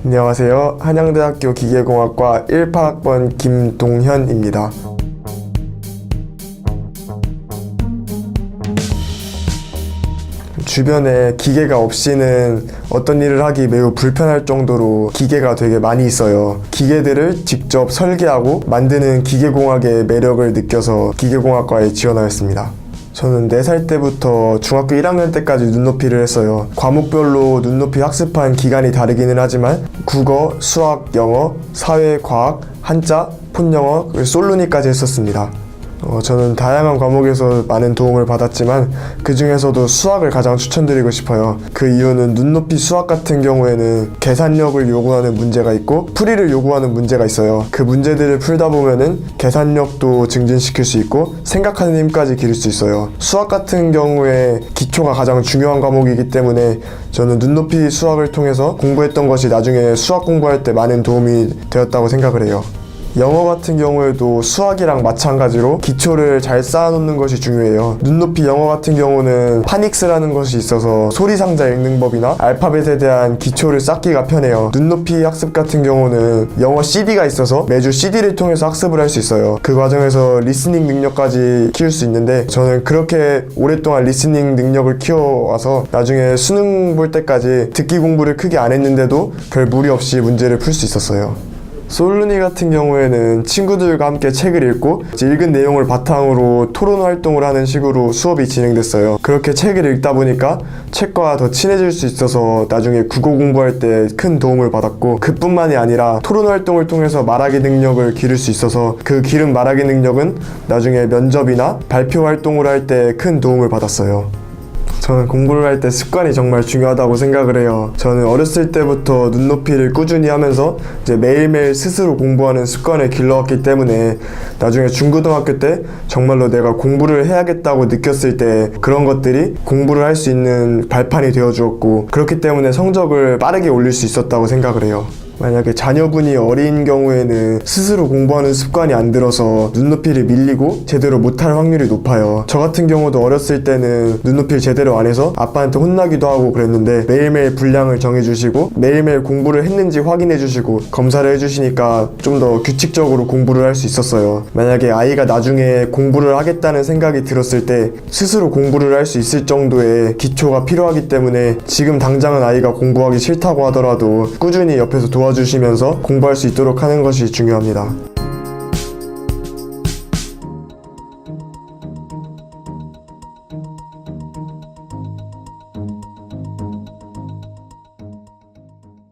안녕하세요. 한양대학교 기계공학과 18학번 김동현입니다. 주변에 기계가 없이는 어떤 일을 하기 매우 불편할 정도로 기계가 되게 많이 있어요. 기계들을 직접 설계하고 만드는 기계공학의 매력을 느껴서 기계공학과에 지원하였습니다. 저는 4살 때부터 중학교 1학년 때까지 눈높이를 했어요. 과목별로 눈높이 학습한 기간이 다르기는 하지만 국어, 수학, 영어, 사회, 과학, 한자, 폰영어, 솔루니까지 했었습니다. 저는 다양한 과목에서 많은 도움을 받았지만 그 중에서도 수학을 가장 추천드리고 싶어요. 그 이유는 눈높이 수학 같은 경우에는 계산력을 요구하는 문제가 있고 풀이를 요구하는 문제가 있어요. 그 문제들을 풀다 보면은 계산력도 증진시킬 수 있고 생각하는 힘까지 기를 수 있어요. 수학 같은 경우에 기초가 가장 중요한 과목이기 때문에 저는 눈높이 수학을 통해서 공부했던 것이 나중에 수학 공부할 때 많은 도움이 되었다고 생각을 해요. 영어 같은 경우에도 수학이랑 마찬가지로 기초를 잘 쌓아놓는 것이 중요해요. 눈높이 영어 같은 경우는 파닉스라는 것이 있어서 소리상자 읽는 법이나 알파벳에 대한 기초를 쌓기가 편해요. 눈높이 학습 같은 경우는 영어 CD가 있어서 매주 CD를 통해서 학습을 할 수 있어요. 그 과정에서 리스닝 능력까지 키울 수 있는데 저는 그렇게 오랫동안 리스닝 능력을 키워와서 나중에 수능 볼 때까지 듣기 공부를 크게 안 했는데도 별 무리 없이 문제를 풀 수 있었어요. 솔루니 같은 경우에는 친구들과 함께 책을 읽고 읽은 내용을 바탕으로 토론 활동을 하는 식으로 수업이 진행됐어요. 그렇게 책을 읽다 보니까 책과 더 친해질 수 있어서 나중에 국어 공부할 때 큰 도움을 받았고 그뿐만이 아니라 토론 활동을 통해서 말하기 능력을 기를 수 있어서 그 기른 말하기 능력은 나중에 면접이나 발표 활동을 할 때 큰 도움을 받았어요. 저는 공부를 할 때 습관이 정말 중요하다고 생각을 해요. 저는 어렸을 때부터 눈높이를 꾸준히 하면서 이제 매일매일 스스로 공부하는 습관을 길러왔기 때문에 나중에 중고등학교 때 정말로 내가 공부를 해야겠다고 느꼈을 때 그런 것들이 공부를 할 수 있는 발판이 되어주었고 그렇기 때문에 성적을 빠르게 올릴 수 있었다고 생각을 해요. 만약에 자녀분이 어린 경우에는 스스로 공부하는 습관이 안 들어서 눈높이를 밀리고 제대로 못할 확률이 높아요. 저 같은 경우도 어렸을 때는 눈높이를 제대로 안 해서 아빠한테 혼나기도 하고 그랬는데 매일매일 분량을 정해주시고 매일매일 공부를 했는지 확인해주시고 검사를 해주시니까 좀 더 규칙적으로 공부를 할 수 있었어요. 만약에 아이가 나중에 공부를 하겠다는 생각이 들었을 때 스스로 공부를 할 수 있을 정도의 기초가 필요하기 때문에 지금 당장은 아이가 공부하기 싫다고 하더라도 꾸준히 옆에서 도와주시면서 공부할 수 있도록 하는 것이 중요합니다.